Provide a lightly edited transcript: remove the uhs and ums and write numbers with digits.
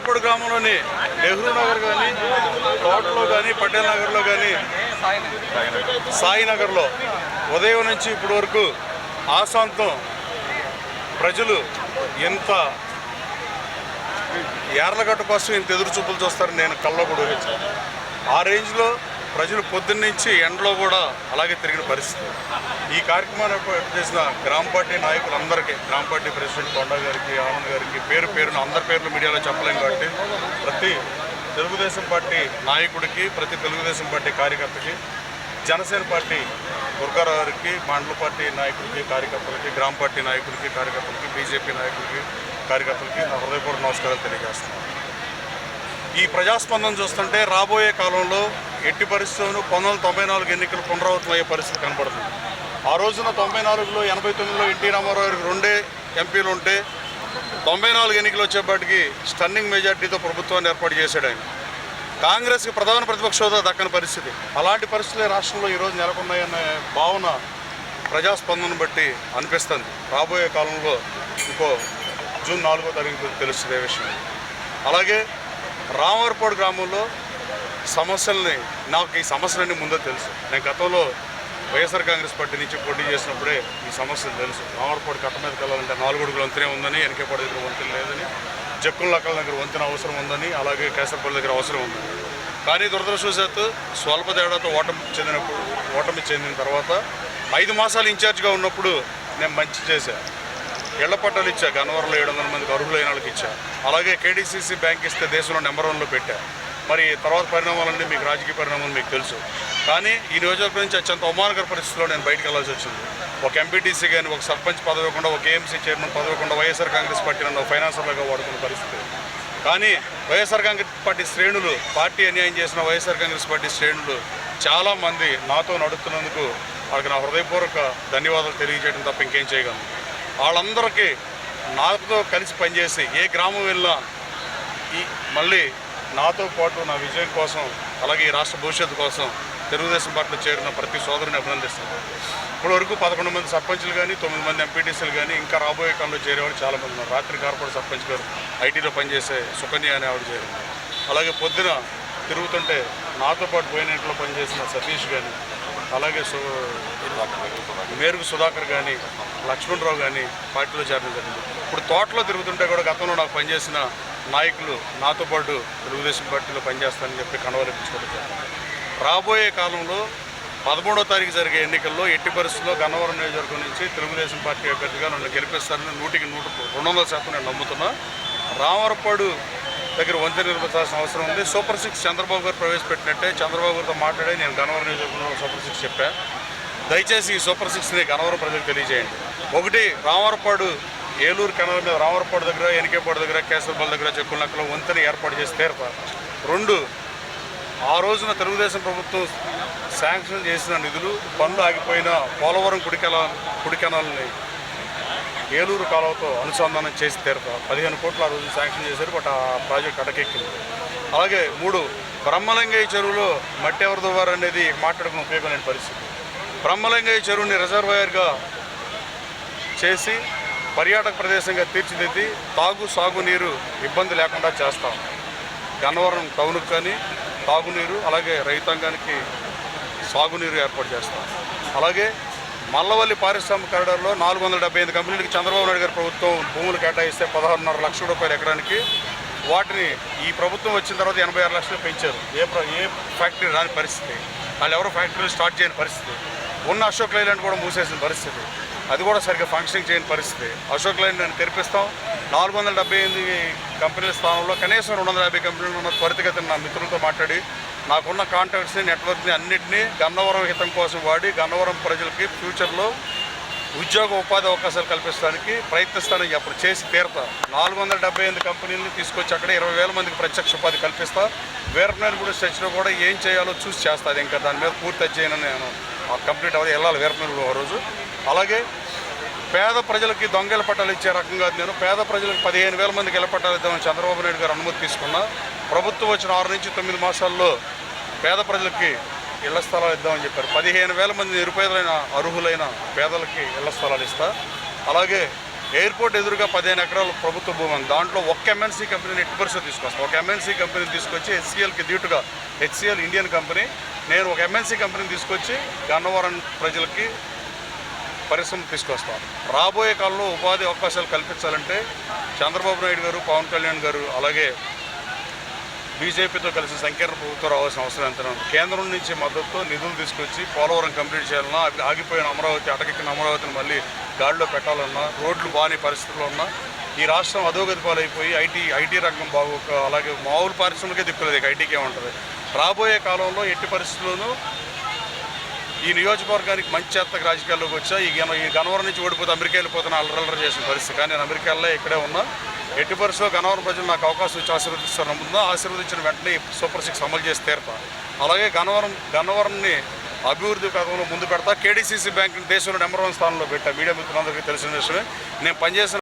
రామవరపూడి గ్రామంలోని నెహ్రూ నగర్ కానీ, తోటలో కానీ, పటేల్ నగర్లో కానీ, సాయినగర్లో ఉదయం నుంచి ఇప్పటి వరకు ఆశాంతం ప్రజలు ఎంత ఏర్లగట్ట కోసం ఇంత ఎదురు చూపులు చూస్తారని నేను కల్లో కూడా ఊహించాను. ఆ రేంజ్లో ప్రజలు పొద్దున్నుంచి ఎండలో కూడా అలాగే తిరిగిన పరిస్థితి. ఈ కార్యక్రమాన్ని చేసిన గ్రామ పార్టీ నాయకులందరికీ, గ్రామ పార్టీ ప్రెసిడెంట్ కొండా గారికి, ఆనంద్ గారికి, పేరున అందరి పేర్లు మీడియాలో చెప్పలేం కాబట్టి ప్రతి తెలుగుదేశం పార్టీ నాయకుడికి, ప్రతి తెలుగుదేశం పార్టీ కార్యకర్తకి, జనసేన పార్టీ దుర్గారావు గారికి, మండల పార్టీ నాయకుడికి, కార్యకర్తలకి, గ్రామ పార్టీ నాయకుడికి, కార్యకర్తలకి, బీజేపీ నాయకుడికి, కార్యకర్తలకి నా హృదయపూర్వక నమస్కారాలు తెలియజేస్తున్నాను. ఈ ప్రజాస్పందన చూస్తుంటే రాబోయే కాలంలో ఎట్టి పరిస్థితులను 1994 ఎన్నికలు పునరావృతమయ్యే పరిస్థితి కనబడుతుంది. ఆ రోజున 94లో 89లో ఎన్టీ రామారావు గారికి 2 ఎంపీలు ఉంటే 94 ఎన్నికలు వచ్చేప్పటికి స్టన్నింగ్ మెజార్టీతో ప్రభుత్వాన్ని ఏర్పాటు చేశాడు ఆయన. కాంగ్రెస్కి ప్రధాన ప్రతిపక్ష హోదా దక్కని పరిస్థితి. అలాంటి పరిస్థితులే రాష్ట్రంలో ఈరోజు నెలకొన్నాయన్న భావన ప్రజాస్పందన బట్టి అనిపిస్తుంది. రాబోయే కాలంలో ఇంకో జూన్ 4వ తారీఖు తెలుస్తుంది విషయం. అలాగే రామవరపూడి గ్రామంలో నాకు ఈ సమస్యలన్నీ ముందే తెలుసు. నేను గతంలో వైఎస్ఆర్ కాంగ్రెస్ పార్టీ నుంచి పోటీ చేసినప్పుడే ఈ సమస్యలు తెలుసు. రామవరపూడి కట్ట మీదకి వెళ్ళాలంటే 4 అడుగుల వంతెనే ఉందని, వెనకేపాడు దగ్గర వంతెన లేదని, జక్కుల లక్కల దగ్గర వంతెన అవసరం ఉందని, అలాగే కేసరపల్లి దగ్గర అవసరం ఉందని. కానీ దురదృష్టవశాత్తు స్వల్ప తేడాతో ఓటమి చెందిన తర్వాత 5 మాసాలు ఇన్ఛార్జ్గా ఉన్నప్పుడు నేను మంచి చేశాను. ఇళ్ల పట్టాలు ఇచ్చా, గన్నవరంలో 700 మందికి అర్హులైన వాళ్ళకి ఇచ్చా. అలాగే కేడీసీసీ బ్యాంక్ ఇస్తే దేశంలో నెంబర్ 1లో పెట్టా. మరి తర్వాత పరిణామాలన్నీ మీకు రాజకీయ పరిణామాలు మీకు తెలుసు. కానీ ఈ నియోజకవర్గం నుంచి అత్యంత అవమానకర పరిస్థితిలో నేను బయటకు వెళ్ళాల్సి వచ్చింది. ఒక ఎంపీటీసీ కానీ, ఒక సర్పంచ్ పదవి ఇవ్వకుండా, ఒక ఏఎంసీ చైర్మన్ పదవి ఇవ్వకుండా వైఎస్ఆర్ కాంగ్రెస్ పార్టీ నన్ను ఫైనాన్సర్లుగా వాడుకున్న పరిస్థితి. కానీ వైఎస్ఆర్ కాంగ్రెస్ పార్టీ శ్రేణులు, పార్టీ అన్యాయం చేసిన వైఎస్ఆర్ కాంగ్రెస్ పార్టీ శ్రేణులు చాలామంది నాతో నడుస్తున్నందుకు వాళ్ళకి నా హృదయపూర్వక ధన్యవాదాలు తెలియజేయడం తప్ప ఇంకేం చేయగలను. వాళ్ళందరికీ నాతో కలిసి పనిచేసి ఏ గ్రామం వెళ్ళినా మళ్ళీ నాతో పాటు నా విజయం కోసం, అలాగే ఈ రాష్ట్ర భవిష్యత్తు కోసం తెలుగుదేశం పార్టీలో చేరిన ప్రతి సోదరుని అభినందిస్తున్నాను. ఇప్పటివరకు 11 మంది సర్పంచులు కానీ, 9 మంది ఎంపీటీసీలు కానీ, ఇంకా రాబోయే కాలంలో చేరేవాళ్ళు చాలామంది ఉన్నారు. రాత్రి కార్పొరేట్ సర్పంచ్ గారు, ఐటీలో పనిచేసే సుకన్య అనే ఆవిడ చేరింది. అలాగే పొద్దున తిరుగుతుంటే నాతో పాటు పోయిన ఇంట్లో పనిచేసిన సతీష్ కానీ, అలాగే మేరుగు సుధాకర్ కానీ, లక్ష్మణరావు కానీ పార్టీలో చేరడం జరిగింది. ఇప్పుడు తోటలో తిరుగుతుంటే కూడా గతంలో నాకు పనిచేసిన నాయకులు నాతో పాటు తెలుగుదేశం పార్టీలో పనిచేస్తానని చెప్పి కండవలిపించుకోవడం. రాబోయే కాలంలో 13వ తారీఖు జరిగే ఎన్నికల్లో ఎట్టి పరిస్థితుల్లో గన్నవరం నియోజకవర్గం నుంచి తెలుగుదేశం పార్టీ అభ్యర్థిగా నన్ను గెలిపిస్తారని 100% నేను నమ్ముతున్నా. రామవరపాడు దగ్గర వంతెన నిర్మించాల్సిన అవసరం ఉంది. సూపర్ 6 చంద్రబాబు గారు ప్రవేశపెట్టినట్టే చంద్రబాబు గారితో మాట్లాడి నేను గన్నవరం నియోజకవర్గంలో సూపర్ 6 చెప్పాను. దయచేసి ఈ సూపర్ 6ని గన్నవరం ప్రజలకు తెలియజేయండి. 1 రామవరపాడు ఏలూరు కెనాల్ మీద రామవరపాడు దగ్గర, ఎనికేపాడు దగ్గర, కేసరపల్లి దగ్గర, చెక్కులక్కలో వంతెన ఏర్పాటు చేసి తీరతారు. 2 ఆ రోజున తెలుగుదేశం ప్రభుత్వం శాంక్షన్ చేసిన నిధులు పనులు ఆగిపోయిన పోలవరం కుడి కెనాల్ని ఏలూరు కాలువతో అనుసంధానం చేసి తీరతారు. 15 కోట్లు ఆ రోజు శాంక్షన్ చేశారు. బట్ ఆ ప్రాజెక్ట్ అటకెక్కింది. అలాగే 3 బ్రహ్మలింగయ్య చెరువులో మట్టి ఎవరు దువ్వారు అనేది మాట్లాడుకునే ఉపయోగం లేని పరిస్థితి. బ్రహ్మలింగయ్య చెరువుని రిజర్వాయర్గా చేసి పర్యాటక ప్రదేశంగా తీర్చిదిద్ది సాగునీరు ఇబ్బంది లేకుండా చేస్తాం. గన్నవరం టౌన్కి కానీ తాగునీరు, అలాగే రైతాంగానికి సాగునీరు ఏర్పాటు చేస్తాం. అలాగే మల్లవల్లి పారిశ్రామిక కారిడార్లో 475 కంపెనీలకి చంద్రబాబు నాయుడు గారి ప్రభుత్వం భూములు కేటాయిస్తే 16.5 లక్షల రూపాయలు ఎకరానికి, వాటిని ఈ ప్రభుత్వం వచ్చిన తర్వాత 86 లక్షలు పెంచారు. ఏ ఫ్యాక్టరీ రాని పరిస్థితి, వాళ్ళు ఎవరో ఫ్యాక్టరీలు స్టార్ట్ చేయని పరిస్థితి. ఉన్న అశోక్ లైలాండ్ కూడా మూసేసిన పరిస్థితి, అది కూడా సరిగ్గా ఫంక్షనింగ్ చేయని పరిస్థితి. అశోక్ లైన్ నేను తెరిపిస్తాం. 475 కంపెనీల స్థానంలో కనీసం 250 కంపెనీలు ఉన్న త్వరితగతిన నా మిత్రులతో మాట్లాడి నాకున్న కాంటాక్ట్స్ని, నెట్వర్క్ని అన్నింటినీ గన్నవరం హితం కోసం వాడి గన్నవరం ప్రజలకి ఫ్యూచర్లో ఉద్యోగ ఉపాధి అవకాశాలు కల్పించడానికి ప్రయత్నిస్తానని చెప్పి చేసి తీరతా. 475 కంపెనీలను తీసుకొచ్చి అక్కడ 20,000 మందికి ప్రత్యక్ష ఉపాధి కల్పిస్తా. వీరపనేనిగూడెం స్ట్రెచ్లో కూడా ఏం చేయాలో చూసి చేస్తా. అది ఇంకా దాని మీద పూర్తి అధ్యయనం నేను కంప్లీట్ అవ్వదు, వెళ్ళాలి వీరపనేనిగూడెం ఆ రోజు. అలాగే పేద ప్రజలకి దొంగ ఇళ్ల పట్టాలు ఇచ్చే రకంగా నేను పేద ప్రజలకు 15,000 మందికి ఇళ్ల పట్టాలు ఇద్దామని చంద్రబాబు నాయుడు గారు అనుమతి తీసుకున్నా. ప్రభుత్వం వచ్చిన 6 నుంచి 9 మాసాల్లో పేద ప్రజలకి ఇళ్ల స్థలాలు ఇద్దామని చెప్పారు. 15,000 మంది నిరుపేదలైన అర్హులైన పేదలకి ఇళ్ల స్థలాలు ఇస్తా. అలాగే ఎయిర్పోర్ట్ ఎదురుగా 15 ఎకరాలు ప్రభుత్వ భూమి ఉంది. దాంట్లో ఒక్క ఎంఎన్సీ కంపెనీని ఎట్టి పరిస్థితి తీసుకొస్తాను. ఒక ఎంఎన్సీ కంపెనీని తీసుకొచ్చి హెచ్సిఎల్కి దీటుగా, హెచ్సిఎల్ ఇండియన్ కంపెనీ, నేను ఒక ఎంఎన్సీ కంపెనీని తీసుకొచ్చి గన్నవరం ప్రజలకి పరిశ్రమ తీసుకొస్తాను. రాబోయే కాలంలో ఉపాధి అవకాశాలు కల్పించాలంటే చంద్రబాబు నాయుడు గారు, పవన్ కళ్యాణ్ గారు, అలాగే బీజేపీతో కలిసి సంకీర్ణ ప్రభుత్వం రావాల్సిన అవసరం ఎంత ఉంది. కేంద్రం నుంచి మద్దతుతో నిధులు తీసుకొచ్చి పోలవరం కంప్లీట్ చేయాలన్నా, ఆగిపోయిన అమరావతి, అటకెక్కిన అమరావతిని మళ్ళీ గాడిలో పెట్టాలన్నా, రోడ్లు బాని పరిస్థితుల్లో ఉన్నా, ఈ రాష్ట్రం అధోగతి పాలైపోయి ఐటీ రంగం బాగోక, అలాగే మామూలు పారిశ్రమకే దిక్కులేదు, ఇక ఐటీకే ఉంటుంది. రాబోయే కాలంలో ఎట్టి పరిస్థితుల్లోనూ ఈ నియోజకవర్గానికి మంచి చేతకు రాజకీయాల్లోకి వచ్చా ఈ గన్నవరం నుంచి ఓడిపోతే అమెరికా వెళ్ళిపోతున్న అల్లరల్లరి చేసిన పరిస్థితి. కానీ నేను అమెరికాలో ఇక్కడే ఉన్నా. ఎట్టి పరిస్థితుల్లో గన్నవరం ప్రజలు నాకు అవకాశం ఇచ్చి ఆశీర్వదిస్తారు నమ్ముతుందా, ఆశీర్వదించిన వెంటనే సూపర్ 6 అమలు చేసి తీరుతా. అలాగే గన్నవరంని అభివృద్ధి పథకంలో ముందు పెడతా. కేడీసీసీ బ్యాంకుని దేశంలో నెంబర్ 1 స్థానంలో పెట్టా. మీడియా మిత్రులందరికీ తెలిసిన విషయమే. నేను పనిచేసిన